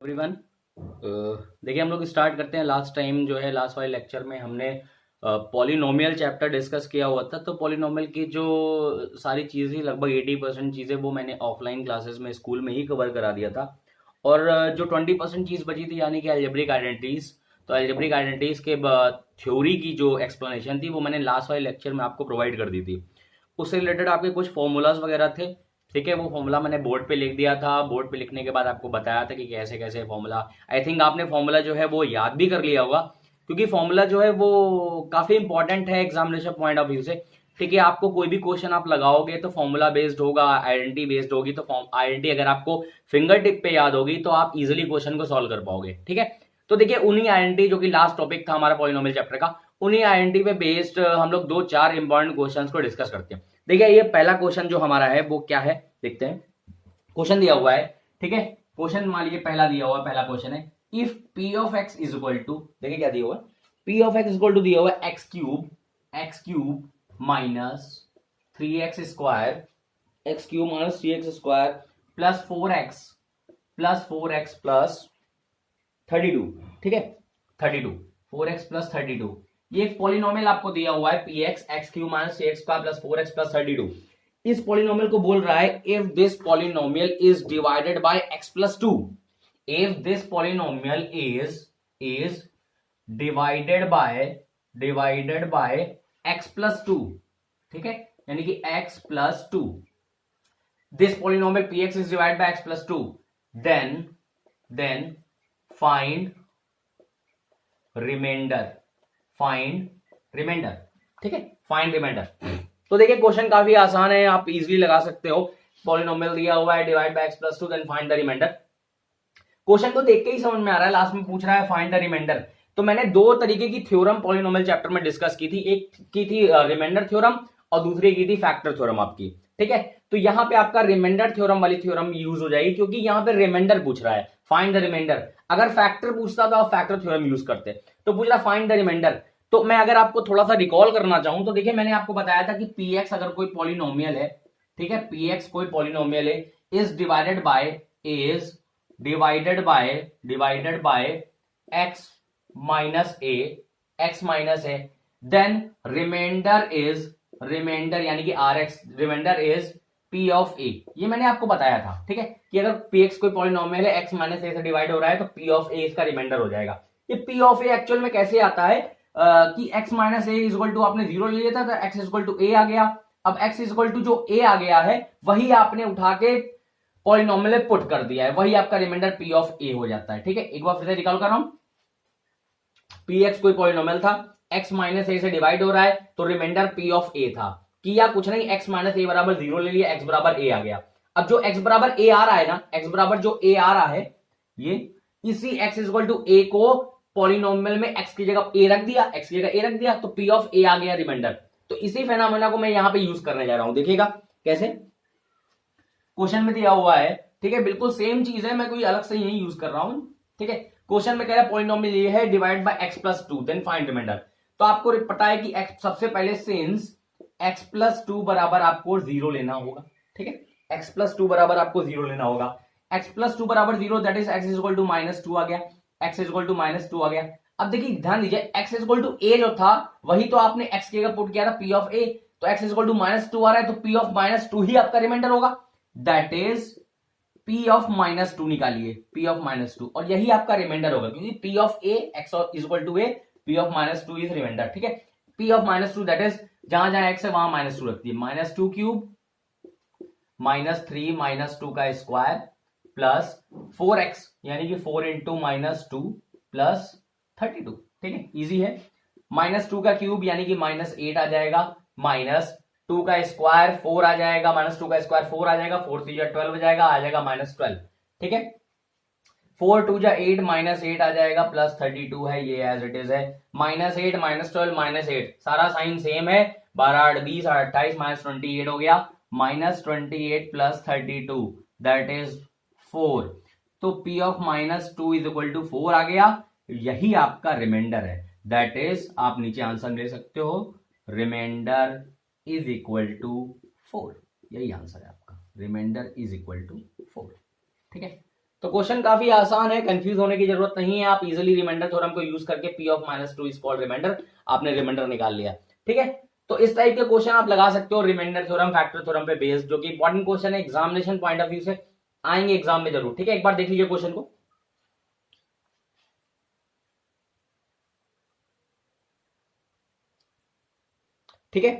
Everyone. देखिए हम लोग स्टार्ट करते हैं। लास्ट टाइम जो है लास्ट वाले लेक्चर में हमने पॉलिनोमियल चैप्टर डिस्कस किया हुआ था। तो पॉलिनोमियल की जो सारी चीज़ें लगभग 80% चीज़ें वो मैंने ऑफलाइन क्लासेस में स्कूल में ही कवर करा दिया था। और जो 20% चीज़ बची थी यानी कि अलजेब्रिक आइडेंटिटीज, तो अलजेब्रिक आइडेंटिटीज के थ्योरी की जो एक्सप्लेनेशन थी वो मैंने लास्ट वाले लेक्चर में आपको प्रोवाइड कर दी थी। उससे रिलेटेड आपके कुछ फॉर्मूलाज वगैरह थे। ठीक है, वो फॉर्मूला मैंने बोर्ड पे लिख दिया था। बोर्ड पे लिखने के बाद आपको बताया था कि कैसे कैसे फॉर्मूला, आई थिंक आपने फॉर्मूला जो है वो याद भी कर लिया होगा, क्योंकि फॉर्मूला जो है वो काफी इंपॉर्टेंट है एग्जामिनेशन पॉइंट ऑफ व्यू से। ठीक है, आपको कोई भी क्वेश्चन आप लगाओगे तो फॉर्मूला बेस्ड होगा, आइडेंटिटी बेस्ड होगी। तो आइडेंटिटी अगर आपको फिंगर टिप पे याद होगी तो आप इजिली क्वेश्चन को सॉल्व कर पाओगे। ठीक है, तो देखिए उन्हीं आइडेंटिटी जो कि लास्ट टॉपिक था हमारा पॉलिनोमियल चैप्टर का, उन्हीं आइडेंटिटी पे बेस्ड हम लोग 2-4 इंपॉर्टेंट क्वेश्चंस को डिस्कस करते हैं। देखिए ये पहला क्वेश्चन जो हमारा है वो क्या है, देखते हैं। क्वेश्चन दिया हुआ है, ठीक है, क्वेश्चन मान लीजिए पहला दिया हुआ, पहला क्वेश्चन है if p of x is equal to, देखिए क्या दिया हुआ है, p of x is equal to दिया हुआ है x cube minus 3x square, x cube minus 3x square plus 4x plus 32। ठीक है, 32, 4x प्लस 32, ये एक पॉलिनोमियल आपको दिया हुआ है px x cube minus 3x square plus 4x plus 32। इस पॉलिनोमियल को बोल रहा है if this polynomial is divided by x plus 2, if this polynomial is divided by x plus 2। ठीक है, यानी कि x plus 2, this polynomial px is divided by x plus 2, then find remainder, ठीक है, फाइंड रिमाइंडर। तो देखिए question काफी आसान है, आप इजीली लगा सकते हो। पॉलिनोमियल दिया हुआ है divide by x plus 2 then find the remainder. Question को देख के ही समझ में आ रहा है, लास्ट में पूछ रहा है फाइंड द रिमाइंडर। तो मैंने दो तरीके की थ्योरम पॉलिनोमियल चैप्टर में डिस्कस की थी, एक की थी रिमाइंडर थ्योरम और दूसरी की थी फैक्टर थ्योरम आपकी। ठीक है, तो यहां पे आपका रिमाइंडर थ्योरम वाली थ्योरम यूज हो जाएगी, क्योंकि यहां पे रिमाइंडर पूछ रहा है, फाइंड द रिमाइंडर। अगर फैक्टर पूछता तो आप फैक्टर थ्योरम यूज करते, तो पूछ रहा फाइंड द रिमाइंडर। तो मैं अगर आपको थोड़ा सा रिकॉल करना चाहूं तो देखिए मैंने आपको बताया था कि px अगर कोई पॉलिनोमियल है, ठीक है, px कोई पॉलिनोमियल है, is divided by x minus A, then remainder यानी कि rx, remainder is p of a। ये मैंने आपको बताया था, ठीक है, कि अगर px कोई पॉलिनोमियल है, x माइनस ए से डिवाइड हो रहा है तो p ऑफ a इसका रिमाइंडर हो जाएगा। ये p ऑफ a एक्चुअल में कैसे आता है कि x minus A is equal to, आपने 0 ले लिया था तो x is equal to a आ गया। अब x इज इक्वल टू जो a आ गया है वही आपने उठा के पॉलिनोमियल में पुट कर दिया है, वही आपका रिमाइंडर p ऑफ a हो जाता है। ठीक है, एक बार फिर से रिकॉल कर रहा हूं, px कोई पॉलिनोमियल था, x माइनस ए से डिवाइड हो रहा है तो रिमाइंडर p ऑफ a था। किया कुछ नहीं, x माइनस ए बराबर 0 ले लिया, x बराबर a आ गया। अब जो x बराबर a आ रहा है ना, x बराबर जो a आ रहा है, ये इसी x is equal to a को पॉलिनोमियल में x की जगह a रख दिया, x की जगह a रख दिया तो p ऑफ a आ गया रिमाइंडर। तो इसी फेनोमेना को मैं यहां पे यूज करने जा रहा हूं, देखिएगा कैसे क्वेश्चन में दिया हुआ है। ठीक है, बिल्कुल सेम चीज है, मैं कोई अलग से यही यूज कर रहा हूं। ठीक है, क्वेश्चन में कह रहा है पॉलिनोमियल ये है divide by x plus 2 then find remainder. तो आपको पता है कि x सबसे पहले सिंस x प्लस 2 बराबर आपको 0 लेना होगा। ठीक है, x प्लस 2 बराबर आपको 0 लेना होगा, x प्लस 2 बराबर 0, that is x is equal to minus 2 आ गया, x is equal to minus 2 आ गया। अब देखिए ध्यान दीजिए, x is equal to a जो था वही तो आपने x की जगह पुट किया था p ऑफ a, तो x is equal to minus 2 आ रहा है तो p ऑफ माइनस 2 ही आपका रिमाइंडर होगा, that is p of minus 2 निकालिए, p ऑफ माइनस 2, और यही आपका रिमाइंडर होगा, क्योंकि p of a x is equal to a, p of minus 2 is remainder. ठीक है, p of minus 2 that is जहां जहां x है वहां माइनस 2 रखती है, माइनस 2 क्यूब माइनस 3 माइनस 2 का स्क्वायर प्लस 4x यानी कि 4 इंटू माइनस 2 प्लस 32। ठीक है, इजी है। माइनस 2 का क्यूब यानी कि माइनस 8 आ जाएगा, माइनस 2 का स्क्वायर 4 आ जाएगा, माइनस 2 का स्क्वायर 4 आ जाएगा, 4 3 12 हो जाएगा, आ जाएगा माइनस 12। ठीक है, 4 2 8 माइनस 8 आ जाएगा प्लस 32 है, ये एज इट इज है, माइनस 8 माइनस 12 माइनस 8, सारा साइन सेम है, 12 8 20 8 28 माइनस 28 हो गया, माइनस 28 प्लस 32 दैट इज 4। तो p of minus 2 is equal to 4 आ गया, यही आपका रिमाइंडर है, दैट इज आप नीचे आंसर ले सकते हो, रिमाइंडर इज इक्वल टू 4, यही आंसर है आपका, रिमाइंडर इज इक्वल टू 4। ठीक है, तो क्वेश्चन काफी आसान है, कंफ्यूज होने की जरूरत नहीं है। आप इजीली रिमाइंडर थ्योरम को यूज करके p of -2 is called remainder, आपने रिमाइंडर निकाल लिया। ठीक है, तो इस टाइप के क्वेश्चन आप लगा सकते हो रिमाइंडर थ्योरम, फैक्टर थ्योरम पे बेस्ड, जो कि इंपॉर्टेंट क्वेश्चन है, एग्जामिनेशन पॉइंट ऑफ व्यू से आएंगे एग्जाम में जरूर। ठीक है, एक बार देख लीजिए क्वेश्चन को। ठीक है,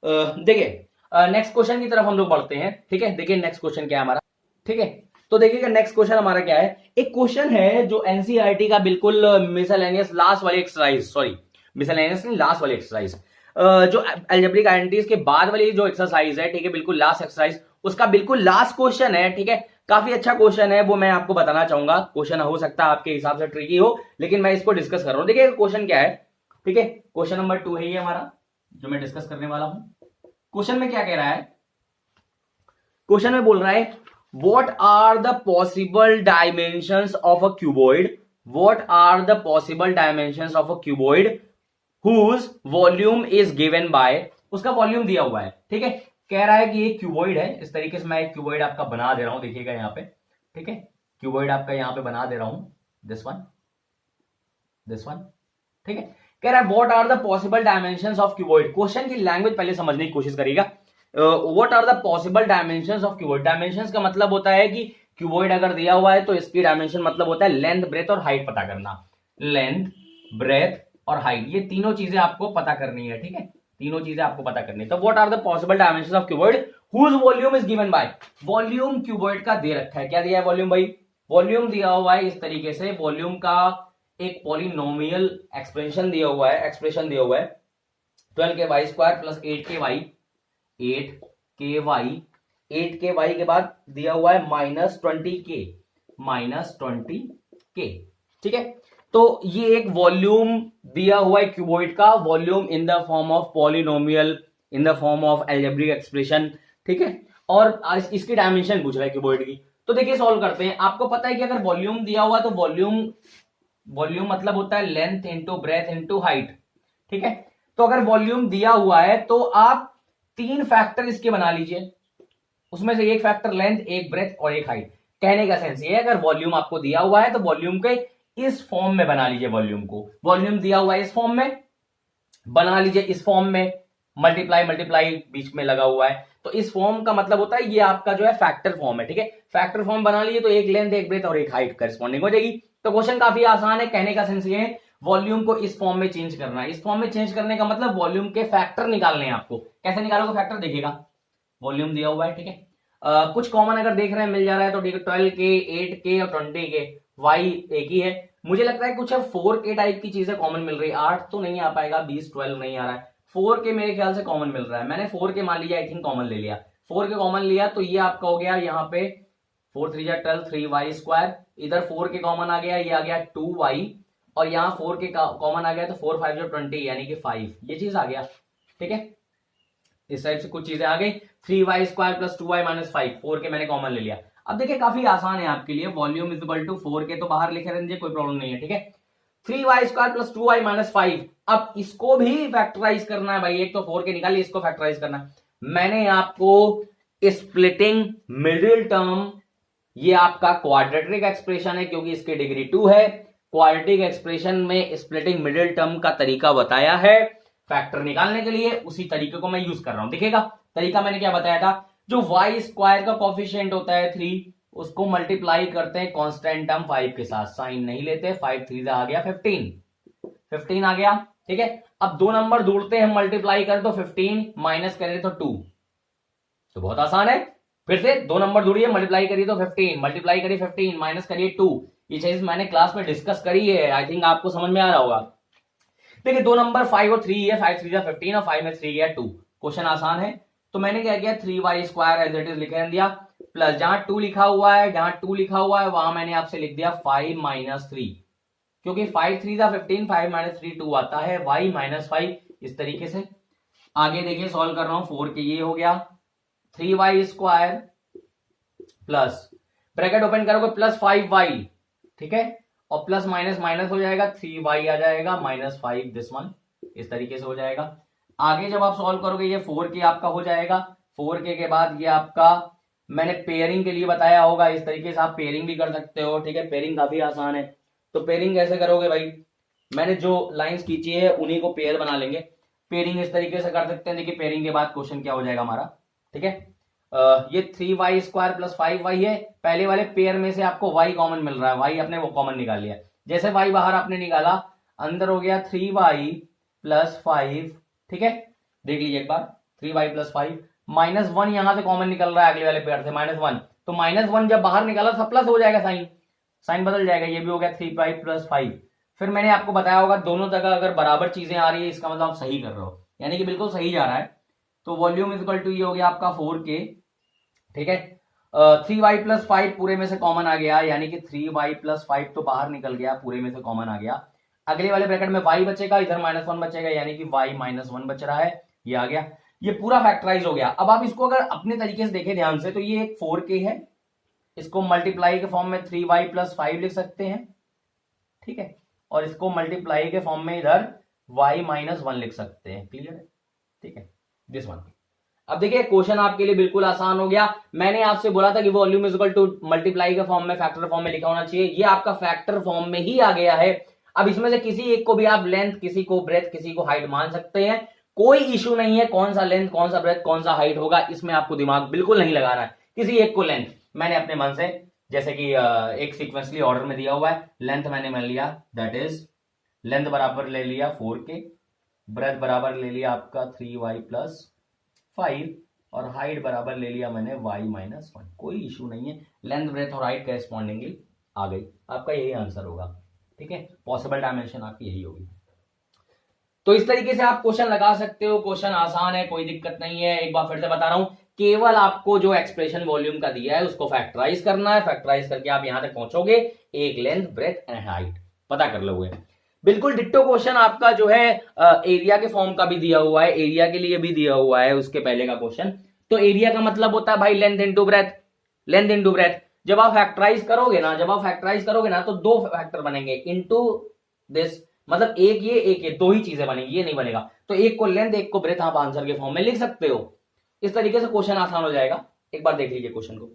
देखिए नेक्स्ट क्वेश्चन की तरफ हम लोग बढ़ते हैं। ठीक है, देखिए नेक्स्ट क्वेश्चन क्या है हमारा। ठीक है, तो देखिएगा नेक्स्ट क्वेश्चन हमारा क्या है। एक क्वेश्चन है जो एनसीईआरटी का बिल्कुल मिसलेनियस लास्ट वाली एक्सरसाइज, सॉरी मिसलेनियस नहीं, लास्ट वाली एक्सरसाइज, जो अलजेब्रिक आइडेंटिटीज के बाद वाली जो एक्सरसाइज है, ठीक है, बिल्कुल लास्ट एक्सरसाइज, उसका बिल्कुल लास्ट क्वेश्चन है। ठीक है, काफी अच्छा क्वेश्चन है, वो मैं आपको बताना चाहूंगा। क्वेश्चन हो सकता है आपके हिसाब से ट्रिकी हो, लेकिन मैं इसको डिस्कस कर रहा हूं। देखिए क्वेश्चन क्या है। ठीक है, क्वेश्चन नंबर 2 है ये हमारा, जो मैं डिस्कस करने वाला हूं। क्वेश्चन में क्या कह रहा है, क्वेश्चन में बोल रहा है what are the possible dimensions of a cuboid, what are the possible dimensions of a cuboid whose volume is given by, उसका वॉल्यूम दिया हुआ है। ठीक है, कह रहा है कि ये क्यूबॉइड है, इस तरीके से मैं एक क्यूबॉइड आपका बना दे रहा हूं, देखिएगा यहां पे। ठीक है, क्यूबॉइड आपका यहां पे बना दे रहा हूं, दिस वन, दिस वन। ठीक है, कह रहा है what are the possible dimensions of cuboid. Question की लैंग्वेज पहले समझने की कोशिश करिएगा। What are the possible dimensions of cuboid. Dimensions का मतलब होता है कि क्यूबॉइड अगर दिया हुआ है तो इसकी डायमेंशन मतलब होता है लेंथ, ब्रेथ और हाइट पता करना। लेंथ, ब्रेथ और हाइट, ये तीनों चीजें आपको पता करनी है। ठीक है, तीनों चीजें आपको पता करनी है। तो what are the possible dimensions of cuboid whose volume is given by, volume cuboid का दे रखा है। क्या दिया है वॉल्यूम भाई, वॉल्यूम दिया हुआ है इस तरीके से। वॉल्यूम का एक पॉलिनोमियल एक्सप्रेशन दिया हुआ है, 12 के वाई स्क्वायर प्लस 8 के वाई, 8 के वाई के बाद दिया हुआ है -20 के। ठीक है, तो ये एक वॉल्यूम दिया हुआ है क्यूबॉइड का, volume in the form of polynomial, in the form of algebraic expression. ठीक है, और इसकी डायमेंशन पूछ रहा है क्यूबॉइड की। तो देखिए सॉल्व करते हैं। आपको पता है कि अगर वॉल्यूम दिया हुआ तो वॉल्यूम मतलब होता है length into breadth into height. ठीक है, तो अगर वॉल्यूम दिया हुआ है तो आप 3 फैक्टर इसके बना लीजिए, उसमें से एक फैक्टर लेंथ, एक ब्रेथ और एक हाइट। कहने का सेंस ये है, अगर वॉल्यूम आपको दिया हुआ है तो वॉल्यूम के इस फॉर्म में बना लीजिए। वॉल्यूम को, वॉल्यूम दिया हुआ है इस फॉर्म में, बना लीजिए इस फॉर्म में, मल्टीप्लाई मल्टीप्लाई बीच में लगा हुआ है, तो इस फॉर्म का मतलब होता है ये आपका जो है फैक्टर फॉर्म है। ठीक है, फैक्टर फॉर्म बना लिए तो एक लेंथ, एक ब्रेथ और एक हाइट करस्पॉन्डिंग हो जाएगी। तो क्वेश्चन काफी आसान है। कहने का सेंस ये है, वॉल्यूम को इस फॉर्म में चेंज करना है। इस फॉर्म में चेंज करने का मतलब वॉल्यूम के फैक्टर निकालने हैं आपको। कैसे निकालोगे फैक्टर, देखिएगा वॉल्यूम दिया हुआ है। ठीक है, कुछ कॉमन अगर देख रहे हैं मिल जा रहा है तो ठीक है, 12 के, 8 के और 20 के, वाई एक ही है। मुझे लगता है कुछ 4 के टाइप की चीजें कॉमन मिल रही है। 8 तो नहीं आ पाएगा, 20 12 नहीं आ रहा है, 4 के मेरे ख्याल से कॉमन मिल रहा है। मैंने 4 के मान लिया, आई थिंक कॉमन ले लिया, 4 के कॉमन लिया तो ये आपका हो गया यहाँ पे 4 3 12, 3y स्क्वायर, इधर 4 के कॉमन आ गया, ये आ गया 2y, और यहाँ 4 के कॉमन आ गया तो 4 5 20 यानी कि 5, ये चीज आ गया। ठीक है, इस टाइप से कुछ चीजें आ गई। 3y square plus 2y minus 5, 4 के मैंने कॉमन ले लिया। अब देखिए काफी आसान है आपके लिए, वॉल्यूम इज इक्वल टू 4 के तो बाहर लिखे रहने, कोई प्रॉब्लम नहीं है। ठीक है, 3y square plus 2y minus 5, अब इसको भी फैक्टराइज करना है भाई। एक तो 4 के निकालिए, इसको फैक्टराइज करना है। मैंने आपको स्प्लिटिंग मिडिल टर्म, ये आपका क्वाड्रेटिक एक्सप्रेशन है क्योंकि इसकी डिग्री 2 है, क्वाड्रेटिक एक्सप्रेशन में स्प्लिटिंग मिडिल टर्म का तरीका बताया है फैक्टर निकालने के लिए, उसी तरीके को मैं यूज कर रहा हूं। देखिएगा तरीका मैंने क्या बताया था, जो y स्क्वायर का कोफिशिएंट होता है 3, उसको मल्टीप्लाई करते हैं कांस्टेंट टर्म 5 के साथ, साइन नहीं लेते, 5 3 आ गया 15 आ गया। ठीक है, अब 2 नंबर ढूंढते हैं, मल्टीप्लाई करें तो 15, माइनस करें तो 2, तो बहुत आसान है। फिर से 2 नंबर ढूंढिए, मल्टीप्लाई करिए तो 15, मल्टीप्लाई करिए 15, माइनस करिए 2। ये चीज मैंने क्लास में डिस्कस करी है, आई थिंक आपको समझ में आ रहा होगा। देखिए 2 नंबर 5 और 3 है, 5 3 15 और 5 में 3 गया 2। क्वेश्चन आसान है, तो मैंने क्या किया, 3y square as it is लिख दिया, प्लस जहां 2 लिखा हुआ है, जहां 2 लिखा हुआ है वहां मैंने आपसे लिख दिया 5 माइनस 3, क्योंकि 5 3 15, 5 माइनस 3 2 आता है, y माइनस 5। इस तरीके से आगे देखिए सॉल्व कर रहा हूं, 4 के ये हो गया 3y square plus bracket open करोगे प्लस 5y, ठीक है, और प्लस माइनस माइनस हो जाएगा, 3y आ जाएगा माइनस 5, दिस वन, इस तरीके से हो जाएगा। आगे जब आप सॉल्व करोगे ये 4 के आपका हो जाएगा, 4 के बाद ये आपका मैंने पेयरिंग के लिए बताया होगा, इस तरीके से आप पेयरिंग भी कर सकते हो, ठीक है। पेयरिंग काफी आसान है। तो पेयरिंग कैसे करोगे भाई, मैंने जो लाइंस खींची है उन्हीं को पेयर बना लेंगे। पेयरिंग इस तरीके से कर सकते हैं, देखिए पेयरिंग के बाद क्वेश्चन क्या हो जाएगा हमारा, ठीक है। ये 3y² + 5y है, पहले वाले पेयर में से आपको y कॉमन मिल रहा है, y आपने वो कॉमन निकाल लिया। जैसे y बाहर आपने निकाला, अंदर हो गया 3y + 5, ठीक है। देख लीजिए एक बार, 3y + 5, -1 यहां से कॉमन निकल रहा है अगले वाले पेयर से, -1, तो -1 जब बाहर निकाला सब प्लस हो जाएगा, साइन बदल जाएगा, ये भी हो गया 3y + 5। फिर मैंने आपको बताया होगा दोनों जगह अगर बराबर चीजें आ रही है इसका मतलब आप सही कर रहे हो, यानी कि बिल्कुल सही जा रहा है। तो वॉल्यूम इक्वल टू ये हो गया आपका 4k, ठीक है। 3y + 5 पूरे में से कॉमन आ गया, यानी कि 3y + 5 तो बाहर निकल गया, पूरे में से कॉमन आ गया। अगले वाले ब्रैकेट में y बचेगा, इधर -1 बचेगा, यानी कि y -1 बच रहा है, ये आ गया। ये पूरा फैक्टराइज हो गया। अब आप इसको अगर अपने तरीके से देखें ध्यान से, तो ये एक 4k है, इसको मल्टीप्लाई के फॉर्म में 3y + 5 लिख सकते हैं, ठीक है। और इसको मल्टीप्लाई के फॉर्म में इधर y -1 लिख सकते हैं, क्लियर है, ठीक है, दिस वन। अब देखिए क्वेश्चन आपके लिए बिल्कुल आसान हो गया। मैंने आपसे बोला था कि वॉल्यूम इक्वल टू मल्टीप्लाई के फॉर्म में, फैक्टर फॉर्म में लिखा होना चाहिए, ये आपका फैक्टर फॉर्म में ही आ गया है। अब इसमें से किसी एक को भी आप लेंथ, किसी को ब्रेथ, किसी को हाइट मान सकते हैं, कोई इशू नहीं है। कौन सा लेंथ, कौन सा ब्रेथ, कौन सा हाइट होगा, इसमें आपको दिमाग बिल्कुल नहीं लगाना है। किसी एक को लेंथ मैंने अपने मन से, जैसे कि एक सीक्वेंसली ऑर्डर में दिया हुआ है, लेंथ मैंने मान लिया, दैट इज लेंथ बराबर ले लिया 4k, ब्रेथ बराबर ले लिया आपका 3y + 5, और हाइट बराबर ले लिया मैंने y -1। कोई इशू नहीं है, लेंथ ब्रेथ और हाइट करेस्पॉन्डिंगली आ गई, आपका यही आंसर होगा, ठीक है। पॉसिबल डायमेंशन आपकी यही होगी। तो इस तरीके से आप क्वेश्चन लगा सकते हो, क्वेश्चन आसान है, कोई दिक्कत नहीं है। एक बार फिर से बता रहा हूं, केवल आपको जो एक्सप्रेशन वॉल्यूम का दिया है उसको फैक्टराइज करना है, फैक्टराइज करके आप यहां तक पहुंचोगे, एक लेंथ, ब्रेथ एंड हाइट पता कर लोगे। बिल्कुल डिट्टो क्वेश्चन आपका जो है एरिया के फॉर्म का भी दिया हुआ है, एरिया के लिए भी दिया हुआ है उसके पहले का क्वेश्चन। तो एरिया का मतलब होता है भाई length into breadth, length into breadth. जब आप फैक्टराइज करोगे ना, तो दो फैक्टर बनेंगे इनटू दिस, मतलब एक ये दो ही चीजें बनेगी, ये नहीं बनेगा। तो एक को लेंथ, एक को ब्रेथ आप आंसर के फॉर्म में लिख सकते हो। इस तरीके से क्वेश्चन आसान हो जाएगा। एक बार देख लीजिए क्वेश्चन को।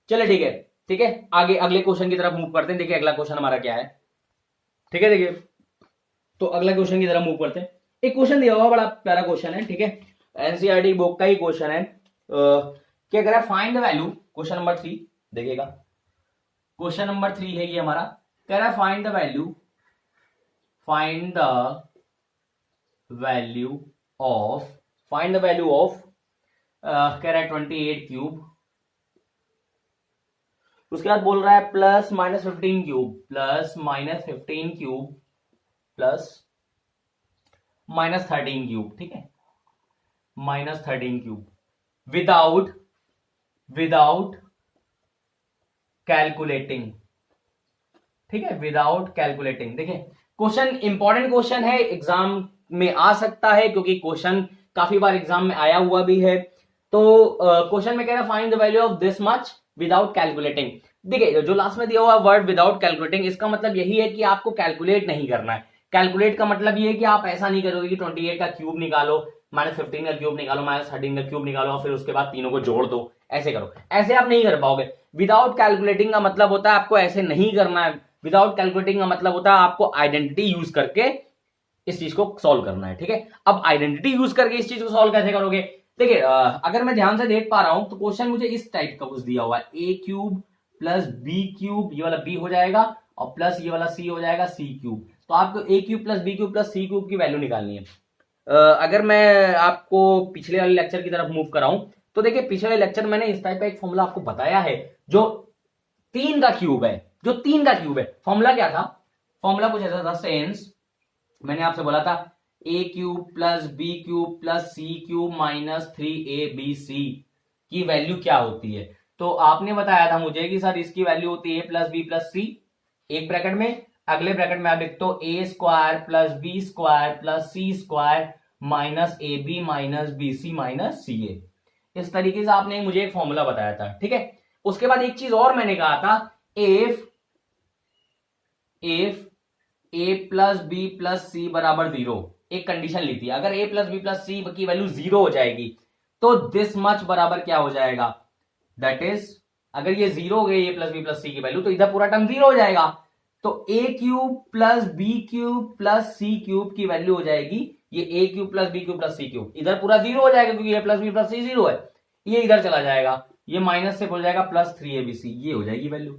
चले ठीक है, ठीक है, आगे अगले क्वेश्चन की तरफ मूव करते हैं। देखिए अगला क्वेश्चन हमारा क्या है, ठीक है। देखिए तो अगला क्वेश्चन की तरफ मूव करते हैं। एक क्वेश्चन दिया हुआ, बड़ा प्यारा क्वेश्चन है, ठीक है, एनसीईआरटी बुक का ही क्वेश्चन है। क्या कह रहा है, find the value, question number 3 देखिएगा, क्वेश्चन नंबर 3 है ये हमारा। कह रहा है find the value, find the value of, find the value of, कह रहा है 28 क्यूब, उसके बाद बोल रहा है +-15 क्यूब, +-15 क्यूब, +-13 क्यूब, ठीक है, -13 क्यूब, विदाउट कैलकुलेटिंग, ठीक है, विदाउट कैलकुलेटिंग। देखिए क्वेश्चन इंपॉर्टेंट क्वेश्चन है, एग्जाम में आ सकता है, क्योंकि क्वेश्चन काफी बार एग्जाम में आया हुआ भी है। तो क्वेश्चन में कह रहा है find the value of this much without calculating. देखिए जो लास्ट में दिया हुआ वर्ड विदाउट कैलकुलेटिंग, इसका मतलब यही है कि आपको कैलकुलेट नहीं करना है। कैलकुलेट का मतलब ये है कि आप ऐसा नहीं करोगे कि 28 का क्यूब निकालो, -15 का क्यूब निकालो, -13 का क्यूब निकालो, फिर उसके बाद तीनों को जोड़ दो, ऐसे करो, ऐसे आप नहीं कर पाओगे। विदाउट कैलकुलेटिंग का मतलब होता है आपको ऐसे नहीं करना है। विदाउट कैलकुलेटिंग का मतलब होता है आपको आइडेंटिटी यूज करके इस चीज को सॉल्व करना है, ठीक है। अब आइडेंटिटी यूज करके इस चीज को सॉल्व कैसे करोगे, देखिए अगर मैं ध्यान से देख पा रहा हूं तो क्वेश्चन मुझे इस टाइप का कुछ दिया हुआ है, a³ + b³, ये वाला b हो जाएगा, और प्लस ये वाला c हो जाएगा, c³। तो आपको a³ + b³ + c³ की वैल्यू निकालनी है। अगर मैं आपको पिछले वाले लेक्चर की तरफ मूव कराऊं, तो देखिए पिछले लेक्चर मैंने इस टाइप का एक फॉर्मूला आपको बताया है, जो 3 का क्यूब है, जो 3 का क्यूब है। फॉर्मूला क्या था, फॉर्मूला कुछ ऐसा था, सेंस मैंने आपसे बोला था a³ + b³ + c³ - 3abc की वैल्यू क्या होती है। तो आपने बताया था मुझे कि सर इसकी वैल्यू होती है a + b + c, एक ब्रैकेट में, अगले ब्रैकेट में आप लिखते हो a² + b² + c² - ab - bc - ca। इस तरीके से आपने मुझे एक फॉर्मूला बताया था, ठीक है। उसके बाद एक चीज और मैंने कहा था, if A plus B plus C बराबर 0, एक कंडीशन ली थी, अगर A plus B plus C की वैल्यू 0 हो जाएगी तो दिस मच बराबर क्या हो जाएगा, दैट इज अगर ये 0 हो गई ए प्लस बी प्लस सी की वैल्यू तो इधर पूरा टर्म 0 हो जाएगा, तो A cube plus B cube plus C cube की वैल्यू हो जाएगी ये A cube plus B cube plus C cube, इधर पूरा 0 हो जाएगा क्योंकि A plus B plus C 0 है, ये इधर चला जाएगा, ये माइनस से हो जाएगा प्लस 3abc, ये हो जाएगी वैल्यू।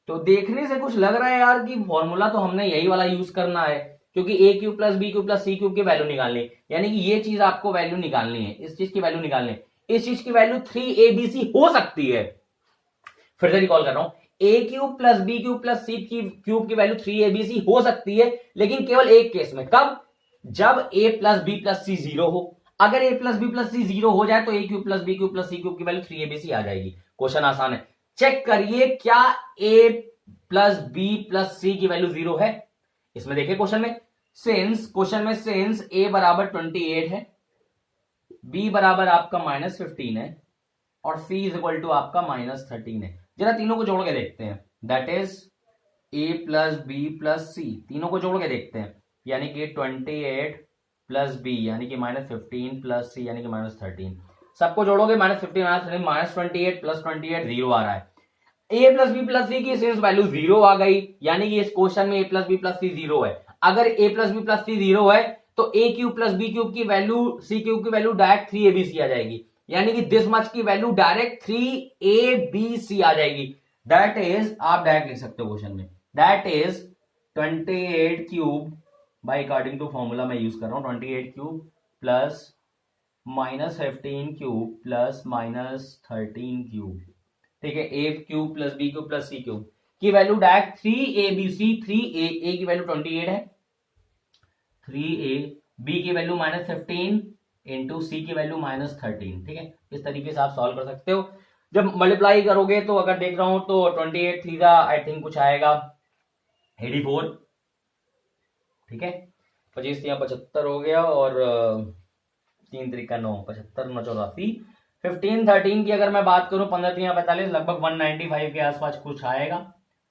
तो देखने से कुछ लग रहा है यार कि फॉर्मूला तो हमने यही वाला यूज करना है, क्योंकि A cube plus B cube plus C cube की वैल्यू निकालनी है, यानी कि ये चीज आपको वैल्यू निकालनी है, इस चीज की वैल्यू निकालनी है, इस चीज की वैल्यू 3abc हो सकती है। फिर से रिकॉल कर रहा हूं, A cube plus B cube plus C cube की वैल्यू 3abc हो सकती है, लेकिन केवल एक केस में, कब, जब A plus B plus C 0 हो। अगर A plus B plus C 0 हो जाए तो A cube plus B cube plus C cube की वैल्यू 3abc आ जाएगी। क्वेश्चन आसान है, चेक करिए क्या A plus B plus C की वैल्यू 0 है। इसमें देखिए क्वेश्चन में सिंस ए बराबर 28 है, बी बराबर आपका -15 है और सी इज इक्वल टू आपका -13 है। जरा तीनों को जोड़ के देखते हैं, that is A plus B plus C, तीनों को जोड़ के देखते हैं, यानी कि 28 प्लस बी यानी कि -15 प्लस सी यानी कि -13, सबको जोड़ोगे -15 -28 प्लस 28 0 आ रहा है। ए प्लस बी प्लस सी की सिंस वैल्यू 0 आ गई, यानी कि इस क्वेश्चन में ए प्लस बी प्लस सी 0 है। अगर A plus B plus C 0 है तो A cube plus B cube की वैल्यू सी क्यूब की वैल्यू डायरेक्ट 3abc आ जाएगी, यानी कि दिस मच की वैल्यू डायरेक्ट 3abc आ जाएगी। दैट इज, आप डायरेक्ट लिख सकते हो क्वेश्चन में, that is 28 cube by according to formula मैं यूज कर रहा हूं, 28 cube plus -15 cube plus -13 cube, ठीक है, A cube plus B cube plus C cube की वैल्यू डायरेक्ट 3abc, 3a की वैल्यू 28 है, 3a, b की वैल्यू -15 इंटू सी की वैल्यू -13, ठीक है, इस तरीके से आप सॉल्व कर सकते हो। जब मल्टीप्लाई करोगे तो अगर देख रहा हूं तो 28 3 आई थिंक कुछ आएगा 84, ठीक है, 25 या 75 हो गया और 3 3 9 75 9 84, 15 13 की अगर मैं बात करूं 15 3 45 लगभग 195 के आसपास कुछ आएगा,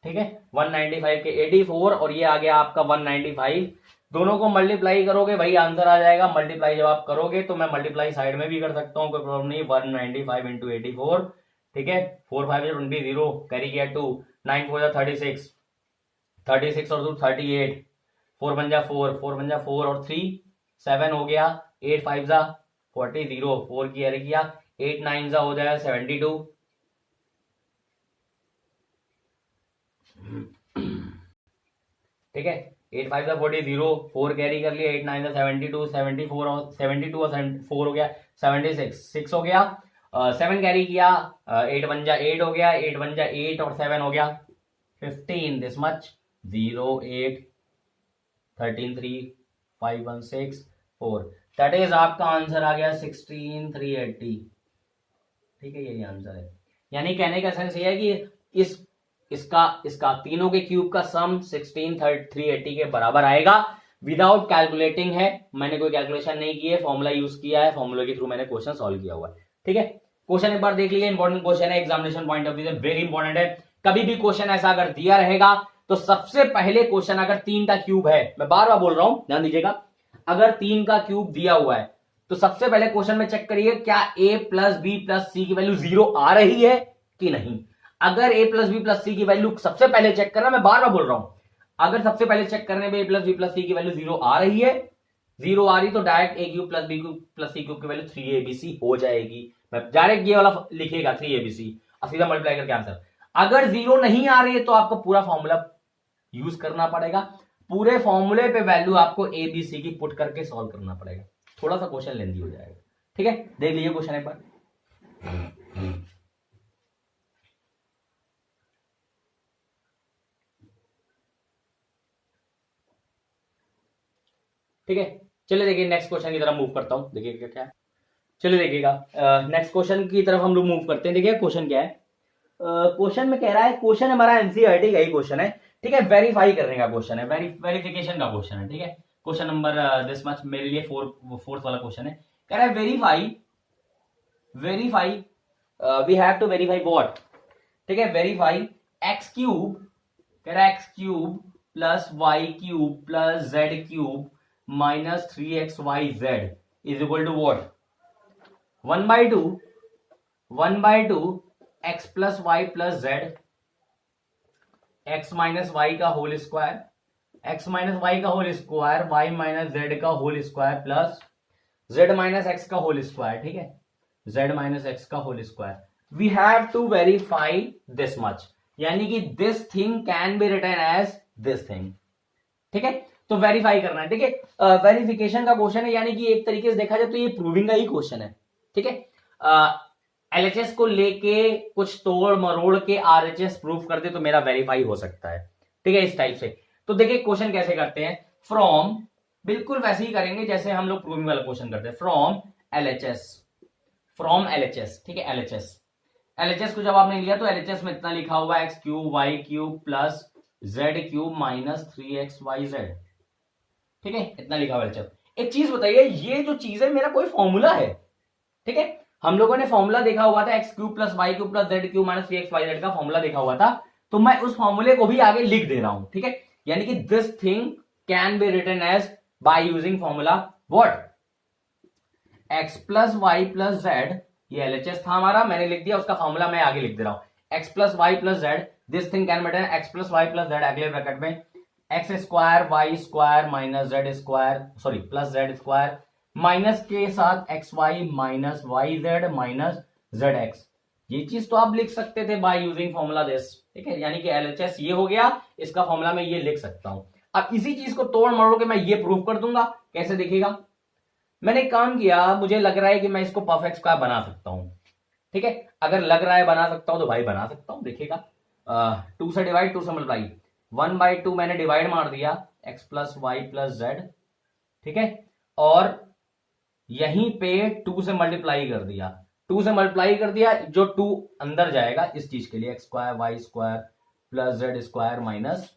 ठीक है, 195 के 84 और ये आ गया आपका 195, दोनों को मल्टीप्लाई करोगे वही आंसर आ जाएगा। मल्टीप्लाई जब आप करोगे तो मैं मल्टीप्लाई साइड में भी कर सकता हूं, कोई प्रॉब्लम नहीं, 195 इंटू 84, ठीक है, 4 5 20 0 कैरी किया 2, 9 4 36, 36 और 2 38, 4 बन जा 4, 4 बन जा 4 और 3 7 हो गया, 8 5 जा 40 0 4 कैरी किया, 8 9 जा हो जाएगा 72, ठीक है, 8 5 40 0 4 कैरी कर लिया, 8 9 72 74 और 72 और 4 हो गया 76 6 हो गया, 7 कैरी किया, 8 1 जा 8 हो गया, 8 1 जा 8 और 7 हो गया 15, दिस मच 0 8 13 3 5 1 6 4, दैट इज आपका आंसर आ गया 16 380, ठीक है, यही आंसर है। यानी कहने का सेंस ये है कि इसका तीनों के क्यूब का सम 16 380 के बराबर आएगा, विदाउट कैलकुलेटिंग है, मैंने कोई कैलकुलेशन नहीं की है, फॉर्मूला यूज किया है, फॉर्मूला के थ्रू मैंने क्वेश्चन सॉल्व किया हुआ है, ठीक है। क्वेश्चन एक बार देख लीजिए, इंपॉर्टेंट क्वेश्चन है, एग्जामिनेशन पॉइंट ऑफ व्यू से वेरी इंपॉर्टेंट है। कभी भी क्वेश्चन ऐसा अगर दिया रहेगा तो सबसे पहले क्वेश्चन अगर 3 का क्यूब है, मैं बार बार बोल रहा हूं ध्यान दीजिएगा, अगर 3 का क्यूब दिया हुआ है तो सबसे पहले क्वेश्चन में चेक करिए क्या a plus B plus C की वैल्यू 0 आ रही है कि नहीं। अगर a plus B plus C की वैल्यू सबसे पहले चेक करना, मैं बार बार बोल रहा हूं, अगर सबसे पहले चेक करने में a plus B plus C की वैल्यू 0 आ रही है, 0 आ रही तो direct a cube plus B cube plus C cube की वैल्यू 3abc हो जाएगी, मैं डायरेक्ट ये वाला लिखेगा 3abc और सीधा मल्टीप्लाई करके आंसर। अगर 0 नहीं आ रही है तो आपको पूरा फॉर्मूला यूज करना पड़ेगा, पूरे फॉर्मूले पे वैल्यू आपको a b c की पुट करके सॉल्व करना पड़ेगा, थोड़ा सा क्वेश्चन लेंदी हो जाएगा, ठीक है। देख लीजिए क्वेश्चन एक बार, ठीक है। चलिए देखिए नेक्स्ट क्वेश्चन की तरफ मूव करता हूं, देखिए क्या क्या है, चलिए देखिएगा नेक्स्ट क्वेश्चन की तरफ हम लोग मूव करते हैं। देखिए क्वेश्चन क्या है, क्वेश्चन में कह रहा है, क्वेश्चन हमारा एनसीईआरटी का ही क्वेश्चन है, ठीक है, वेरीफाई करने का क्वेश्चन है, वेरिफिकेशन का क्वेश्चन है, ठीक है। क्वेश्चन नंबर दिस मच मेरे लिए फोर्थ वाला क्वेश्चन है, कह रहा है verify we have to verify what, ठीक है, वेरीफाई एक्स क्यूब, कह रहा है X cube plus Y cube plus Z cube minus 3xyz is equal to what? 1/2 x plus Y plus Z, X minus Y का whole square, X minus Y का whole square, Y minus Z का whole square plus Z minus X का whole square. ठीक है, Z minus X का whole square. We have to verify this much, यानी कि this thing can be written as this thing. ठीक है, तो वेरीफाई करना है। ठीक है, वेरिफिकेशन का क्वेश्चन है, यानी कि एक तरीके से देखा जाए तो ये प्रूविंग का ही क्वेश्चन है। ठीक है, एलएचएस को लेके कुछ तोड़ मरोड़ के आरएचएस प्रूफ कर दे तो मेरा वेरीफाई हो सकता है। ठीक है, इस टाइप से। तो देखिए क्वेश्चन कैसे करते हैं, फ्रॉम, बिल्कुल वैसे ही करेंगे जैसे हम लोग प्रूविंग वाला क्वेश्चन करते हैं। From LHS. ठीक है, एलएचएस को जब आपने लिया तो एलएचएस में इतना लिखा हुआ x cube y cube plus Z cube minus 3xyz। ठीक है, इतना लिखा हुआ एलएचएस। एक चीज बताइए, ये जो चीज है मेरा कोई फॉर्मूला है? ठीक है, हम लोगों ने फॉर्मूला देखा हुआ था x cube plus Y cube plus Z cube minus 3xyz का फॉर्मूला देखा हुआ था, तो मैं उस फॉर्मूले को भी आगे लिख दे रहा हूं। ठीक है, यानी कि this thing can be written as by using formula what? X plus Y plus z, ये एलएचएस था हमारा, मैंने लिख दिया, उसका फॉर्मूला मैं आगे लिख दे रहा हूं। X plus Y plus z, this thing can be written x plus Y plus z, अगले ब्रैकेट में x square y square minus z square, sorry plus z square, minus के साथ x y minus y z minus z x. ये चीज तो आप लिख सकते थे बाय यूजिंग फॉर्मूला दिस। ठीक है, यानी कि एलएचएस ये हो गया, इसका फॉर्मूला मैं ये लिख सकता हूं। अब इसी चीज को तोड़ मरोड़ के मैं ये प्रूव कर दूंगा। कैसे देखिएगा, मैंने एक काम किया, मुझे लग रहा है कि मैं इसको परफेक्ट स्क्वायर बना सकता हूं। ठीक है, अगर लग रहा है बना सकता हूं तो भाई बना सकता हूं। देखिएगा, 2 से डिवाइड 2 से मल्टीप्लाई, 1/2 मैंने डिवाइड मार दिया x plus Y plus z. ठीक है, और यहीं पे 2 से मल्टीप्लाई कर दिया, 2 से मल्टीप्लाई कर दिया, जो 2 अंदर जाएगा इस चीज के लिए, x square y square plus z square minus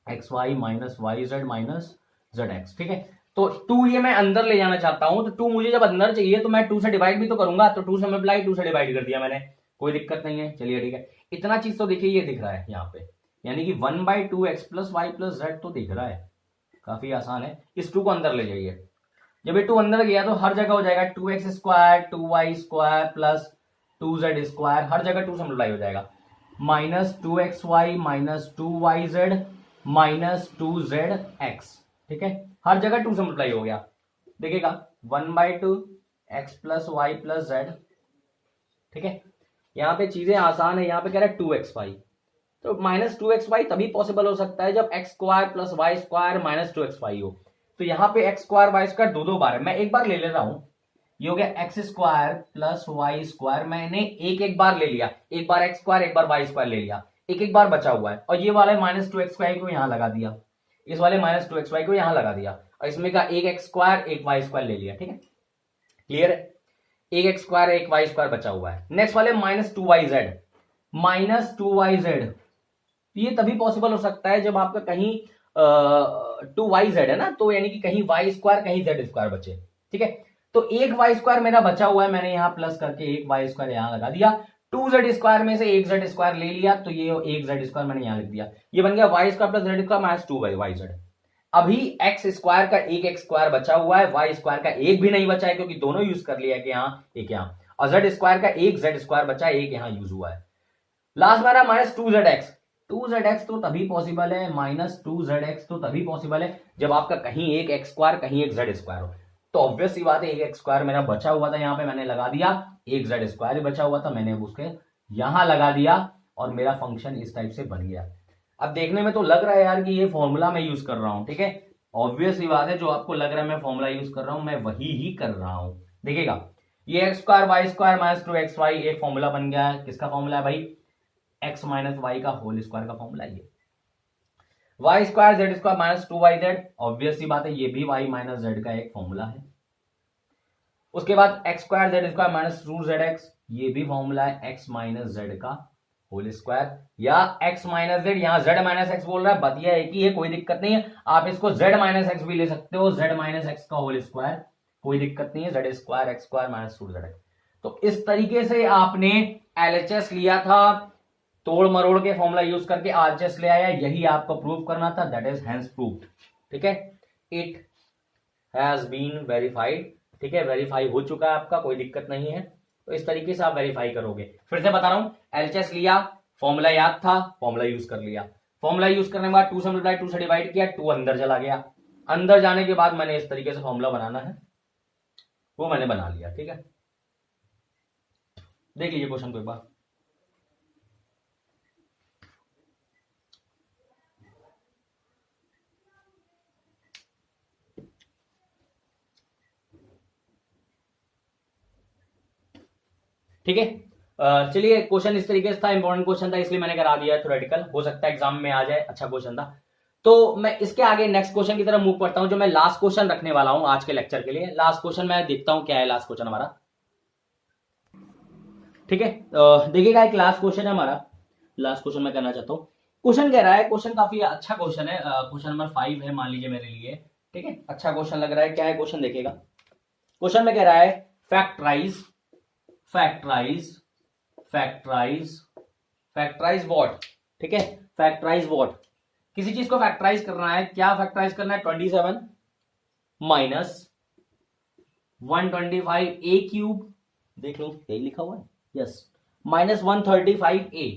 x y minus y z minus z x. ठीक है, तो 2 ये मैं अंदर ले जाना चाहता हूं, तो 2 मुझे जब अंदर चाहिए तो मैं 2 से डिवाइड भी तो करूंगा, तो 2 से मल्टीप्लाई 2 से डिवाइड कर दिया मैंने, कोई दिक्कत नहीं है। चलिए ठीक है, इतना चीज तो देखिए ये दिख रहा है यहाँ पे, यानी कि 1/2 x plus Y plus z तो दिख रहा है, काफी आसान है। इस 2 को अंदर ले जाइए, जब ये 2 अंदर गया तो हर जगह हो जाएगा 2x square 2y square plus 2z square, हर जगह 2 से मल्टीप्लाई हो जाएगा, minus 2xy minus 2yz minus 2zx। ठीक है, हर जगह 2 से मल्टीप्लाई हो गया। देखिएगा 1/2 x plus Y plus z. ठीक है, यहां पे चीजें आसान है, यहां पे कह रहा है 2xy, तो माइनस 2xy तभी पॉसिबल हो सकता है जब x square plus y square minus 2xy हो। तो यहां पे एक्स स्क्वायर वाई स्क्वायर दो बार है, मैं एक बार ले ले रहा हूं, ये हो गया x square plus y square, मैंने एक बार ले लिया, एक बार एक्स स्क्वायर एक बार वाई स्क्वायर ले लिया, एक बार बचा हुआ है, और ये वाला माइनस 2xy को यहां लगा दिया, इस वाले माइनस 2xy को यहां लगा दिया, और इसमें का एक एक्स स्क्वायर एक वाई स्क्वायर ले लिया। ठीक है, क्लियर है, एक एक्स स्क्वायर एक वाई स्क्वायर बचा हुआ है। नेक्स्ट वाले माइनस 2yz, ये तभी पॉसिबल हो सकता है जब आपका कहीं 2yz है ना, तो यानी कि कहीं वाई स्क्वायर कहीं जेड स्क्वायर बचे। ठीक है, तो एक वाई स्क्वायर मेरा बचा हुआ है, मैंने यहां प्लस करके एक वाई स्क्वायर यहां लगा दिया, 2z स्क्वायर में से एक जेड स्क्वायर ले लिया, तो ये एक जेड स्क्वायर मैंने यहां लिख दिया, ये बन गया y square plus z square minus 2yz। अभी एक्स स्क्वायर का एक एक्स स्क्वायर बचा हुआ है, वाई स्क्वायर का एक भी नहीं बचा है, क्योंकि दोनों यूज कर लिया कि यहां एक यहां, और जेड स्क्वायर का एक जेड स्क्वायर बचा है, एक यहां यूज हुआ है। लास्ट बार माइनस 2zx तो तभी पॉसिबल है, माइनस 2zx तो तभी पॉसिबल है जब आपका कहीं एक एक्स स्क्वायर कहीं एक जेड स्क्वायर हो। तो ऑब्वियस सी बात है, एक एक्स स्क्वायर मेरा बचा हुआ था, यहां पे मैंने लगा दिया, एक जेड स्क्वायर बचा हुआ था, मैंने उसके यहां लगा दिया, और मेरा फंक्शन इस टाइप से बन गया। अब देखने में तो लग रहा है यार कि ये फॉर्मूला मैं यूज कर रहा हूं। ठीक है, ऑब्वियस सी बात है, जो आपको लग रहा है मैं फॉर्मूला यूज कर रहा हूं, मैं वही ही कर रहा हूं। देखिएगा, ये x square y square minus 2xy एक फॉर्मूला बन गया है, किसका फॉर्मूला है भाई? एक्स माइनस वाई का होल स्क्वायर का फॉर्मूला है ये। Y square Z square minus 2yz, obvious सी बात है, ये भी वाई माइनस जेड का एक फॉर्मूला है। उसके बाद x square Z square minus 2zx, ये भी फॉर्मूला है एक्स माइनस जेड का होल स्क्वायर, या एक्स माइनस जेड, यहां जेड माइनस एक्स बोल रहा है, बतिया एक ही है, कोई दिक्कत नहीं है, आप इसको जेड माइनस एक्स भी ले सकते हो, जेड माइनस एक्स का होल स्क्वायर, कोई दिक्कत नहीं है, Z square x square minus 2zx। तो इस तरीके से आपने एलएचएस लिया था, तोड़ मरोड़ के फॉर्मूला यूज करके आरएचएस ले आया, यही आपको प्रूव करना था, दैट इज हैंस प्रूव्ड। ठीक है, इट हैज बीन वेरीफाइड। ठीक है, वेरीफाई हो चुका है आपका, कोई दिक्कत नहीं है। तो इस तरीके से आप वेरीफाई करोगे। फिर से बता रहा हूं, एलएचएस लिया, फॉर्मूला याद था, फॉर्मूला यूज कर लिया। फॉर्मूला यूज करने के बाद 2 से मल्टीप्लाई 2 से डिवाइड किया, 2 अंदर चला गया। अंदर जाने के बाद मैंने इस तरीके से फॉर्मूला बनाना है, वो मैंने बना लिया। ठीक है, देख लीजिए क्वेश्चन को एक बार। ठीक है, चलिए क्वेश्चन इस तरीके से था, इंपॉर्टेंट क्वेश्चन था इसलिए मैंने करा दिया। थ्योरेटिकल हो सकता है एग्जाम में आ जाए, अच्छा क्वेश्चन था। तो मैं इसके आगे नेक्स्ट क्वेश्चन की तरफ मूव करता हूं, जो मैं लास्ट क्वेश्चन रखने वाला हूं आज के लेक्चर के लिए। लास्ट क्वेश्चन मैं देखता हूं क्या है लास्ट क्वेश्चन हमारा। ठीक है, देखिएगा एक लास्ट क्वेश्चन है हमारा। लास्ट क्वेश्चन मैं करना चाहता हूं। क्वेश्चन कह रहा है, क्वेश्चन काफी अच्छा क्वेश्चन है, क्वेश्चन नंबर 5 है मान लीजिए मेरे लिए। ठीक है, अच्छा क्वेश्चन लग रहा है। क्या है क्वेश्चन, देखिएगा। क्वेश्चन में कह रहा है factorise factorise factorise factorise what. ठीक है, फैक्टराइज व्हाट, किसी चीज को फैक्टराइज करना है। क्या फैक्टराइज करना है? 27 माइनस 125 ए क्यूब, देख लो यही लिखा हुआ है, yes, minus 135 A,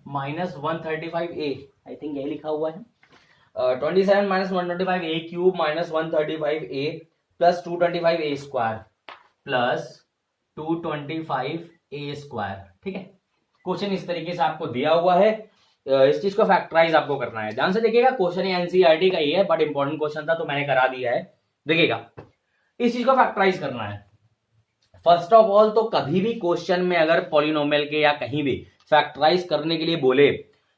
minus 135 A, I think यही लिखा हुआ है। 27 माइनस 125 ए क्यूब माइनस 135 ए प्लस 225 ए स्क्वायर प्लस 225 ए स्क्वायर। ठीक है, क्वेश्चन इस तरीके से आपको दिया हुआ है। इस चीज को फैक्टराइज आपको करना है। ध्यान से देखिएगा, क्वेश्चन एनसीईआरटी का ही है, बट इंपॉर्टेंट क्वेश्चन था तो मैंने करा दिया है। देखिएगा, इस चीज को फैक्टराइज करना है। फर्स्ट ऑफ ऑल तो कभी भी क्वेश्चन में अगर पॉलिनोमियल के या कहीं भी फैक्टराइज करने के लिए बोले,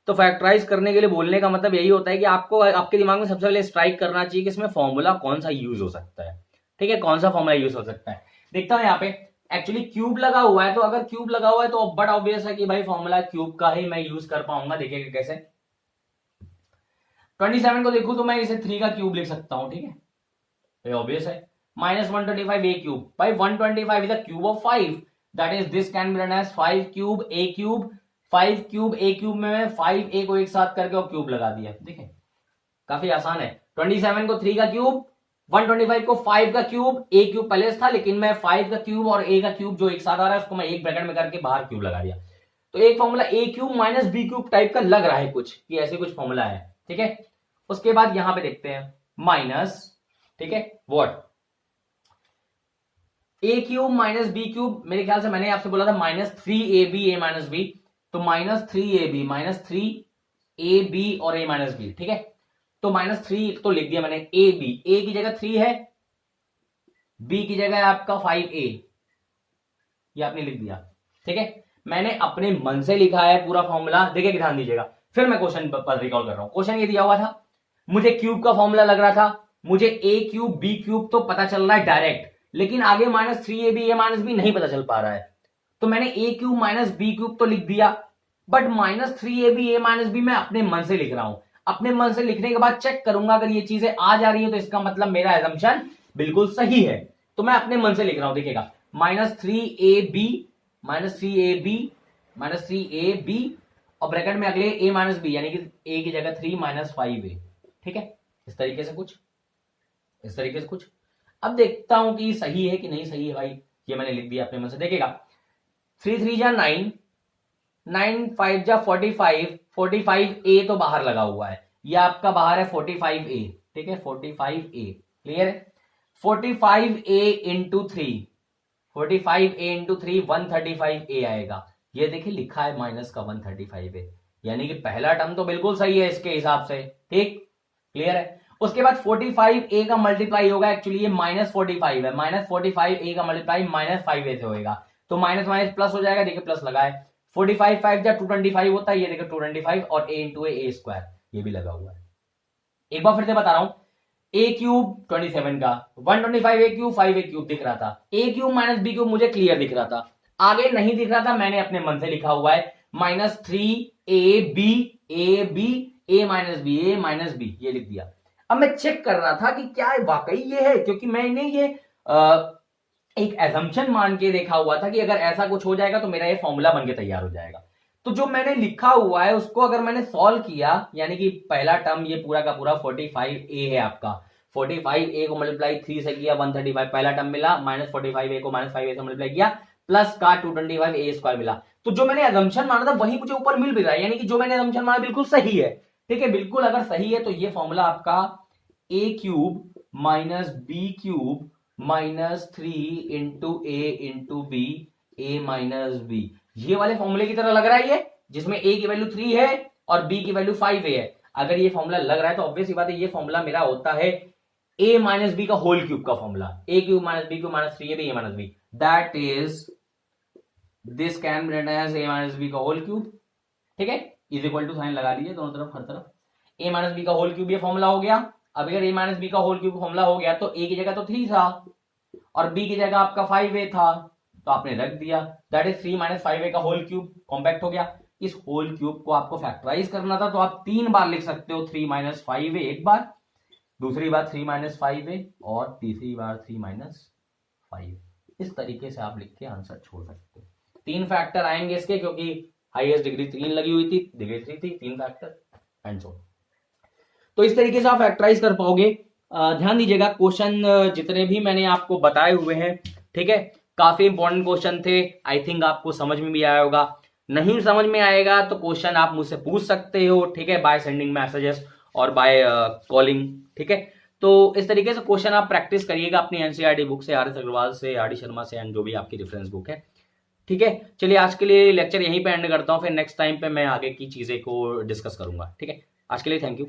तो फैक्टराइज करने के लिए बोलने का मतलब यही होता है कि आपको आपके दिमाग में सबसे पहले स्ट्राइक करना चाहिए कि इसमें फॉर्मूला कौन सा यूज हो सकता है। ठीक है, कौन सा फॉर्मूला यूज हो सकता है। देखता हूं यहाँ पे एक्चुअली क्यूब लगा हुआ है, तो अगर क्यूब लगा हुआ है तो बट ऑब्वियस है कि भाई फॉर्मूला क्यूब का ही मैं यूज कर पाऊंगा। देखिएगा कैसे, 27 को देखूं तो मैं इसे 3 का क्यूब लिख सकता हूं। ठीक है, ऑब्वियस है। माइनस 125 ए क्यूब, भाई 125 is the cube of 5, that is this can be written as 5 cube a cube. 5 cube a cube में मैं 5 ए को एक साथ करके और क्यूब लगा दिया। देखिए काफी आसान है। 27 को 3 का क्यूब, 125 को 5 का क्यूब, ए क्यूब पहले था लेकिन मैं 5 का क्यूब और ए का क्यूब जो एक साथ आ रहा है उसको मैं एक ब्रैकेट में करके बाहर क्यूब लगा दिया। तो एक formula A cube minus B cube type का लग रहा है कुछ, कि ऐसे कुछ फॉर्मूला है। ठीक है, उसके बाद यहां पे देखते हैं माइनस, ठीक है, what, a cube minus B cube. मेरे ख्याल से मैंने आपसे बोला था minus 3ab a minus b, तो माइनस 3ab माइनस 3ab और a माइनस बी। ठीक है, तो माइनस 3 तो लिख दिया मैंने, ए बी, ए की जगह 3 है, बी की जगह आपका 5a, ये आपने लिख दिया। ठीक है, मैंने अपने मन से लिखा है पूरा फॉर्मूला। देखिए ध्यान दीजिएगा, फिर मैं क्वेश्चन पर रिकॉल कर रहा हूं। क्वेश्चन ये दिया हुआ था, मुझे क्यूब का फॉर्मूला लग रहा था, मुझे ए क्यूब बी क्यूब तो पता चल रहा है डायरेक्ट, लेकिन आगे minus 3ab a minus B नहीं पता चल पा रहा है। तो मैंने a cube minus B cube तो लिख दिया, but minus 3ab a minus b मैं अपने मन से लिख रहा हूं। अपने मन से लिखने के बाद चेक करूंगा, अगर ये चीजें आ जा रही है तो इसका मतलब मेरा एजम्पशन बिल्कुल सही है। तो मैं अपने मन से लिख रहा हूं। देखिएगा, minus 3ab minus 3ab minus 3ab और ब्रैकेट में अगले a माइनस बी, यानी कि a की जगह 3 माइनस 5a। ठीक है, इस तरीके से कुछ, इस तरीके से कुछ। अब देखता हूं कि सही है कि नहीं सही है। भाई ये मैंने लिख दिया अपने मन से। देखिएगा, 3 3 जा 9, 9 5 जा 45, 45a तो बाहर लगा हुआ है, ये आपका बाहर है 45a। ठीक है, 45a क्लियर है। 45a into 3, 45a into 3 135a आएगा। ये देखिए लिखा है माइनस का 135a, यानी कि पहला टर्म तो बिल्कुल सही है इसके हिसाब से। ठीक, क्लियर है। उसके बाद 45a का मल्टीप्लाई होगा, एक्चुअली ये माइनस 45 है, माइनस 45a का मल्टीप्लाई माइनस 5a से होगा, तो माइनस माइनस प्लस हो जाएगा। देखिए प्लस लगा है, 45 5 जा 225 होता है, ये देखिए 225 और a इंटू ए स्क्वायर ये भी लगा हुआ है। एक बार फिर से बता रहा हूं, ए क्यूब 27 का 125 ए क्यूब 5 ए क्यूब दिख रहा था, ए क्यूब माइनस बी क्यूब मुझे क्लियर दिख रहा था, आगे नहीं दिख रहा था, मैंने अपने मन से लिखा हुआ है minus 3ab a minus b ये लिख दिया। अब मैं चेक कर रहा था कि क्या वाकई ये है, क्योंकि मैंने ये एक एजम्पशन मान के देखा हुआ था कि अगर ऐसा कुछ हो जाएगा तो मेरा ये फॉर्मूला बन के तैयार हो जाएगा। तो जो मैंने लिखा हुआ है उसको अगर मैंने सॉल्व किया, यानी कि पहला टर्म ये पूरा का पूरा 45a है आपका, 45a को मल्टीप्लाई 3 से किया 135 पहला टर्म मिला, माइनस 45a को माइनस 5a से मल्टीप्लाई किया, प्लस का 225a² मिला। तो जो मैंने अजम्पशन माना था वही मुझे ऊपर मिल भी रहा है, यानी कि जो मैंने अजम्पशन माना बिल्कुल सही है। ठीक है, बिल्कुल अगर सही है तो ये फॉर्मूला आपका a³ minus b³ minus 3 into a into b a minus b, ये वाले फॉर्मूले की तरह लग रहा है ये, जिसमें a की वैल्यू 3 है और b की वैल्यू 5a है। अगर ये फॉर्मूला लग रहा है तो ऑब्वियस सी बात है ये फॉर्मूला मेरा होता है a माइनस बी का होल क्यूब का formula, a³ minus b³ minus 3ab a minus b, that is this can be written as a minus b का होल क्यूब। ठीक है, इज इक्वल टू साइन लगा लीजिए दोनों तरफ, हर तरफ a माइनस b का होल क्यूब ये फॉर्मूला हो गया। अब अगर a माइनस b का होल क्यूब फॉर्मूला हो गया तो a की जगह तो 3 था और b की जगह आपका 5a था, तो आपने रख दिया, दैट इज 3 माइनस 5a का होल क्यूब कॉम्पैक्ट हो गया। इस होल क्यूब को आपको फैक्टराइज करना था तो आप 3 बार लिख सकते हो, 3 माइनस 5a एक बार, दूसरी बार 3 माइनस 5a और तीसरी बार 3 माइनस 5। इस तरीके से आप लिख के आंसर छोड़ सकते हो। 3 फैक्टर आएंगे इसके, क्योंकि हाईएस्ट डिग्री 3 लगी हुई थी, डिग्री 3 थी, 3 फैक्टर एंड सो। तो इस तरीके से आप फैक्टराइज कर पाओगे। ध्यान दीजिएगा, क्वेश्चन जितने भी मैंने आपको बताए हुए हैं, ठीक है, काफी इंपॉर्टेंट क्वेश्चन थे। आई थिंक आपको समझ में भी आया होगा। नहीं समझ में आएगा तो क्वेश्चन आप मुझसे पूछ सकते हो, ठीक है, बाय सेंडिंग मैसेजेस और बाय कॉलिंग। ठीक है, तो इस तरीके से क्वेश्चन आप प्रैक्टिस करिएगा अपनी एनसीईआरटी बुक से, आर.एस. अग्रवाल से, आर.डी. शर्मा से, एंड जो भी आपकी रेफरेंस बुक है। ठीक है, चलिए आज के लिए लेक्चर यहीं पे एंड करता हूं, फिर नेक्स्ट टाइम पे मैं आगे की चीजें को डिस्कस करूंगा। ठीक है, आज के लिए थैंक यू।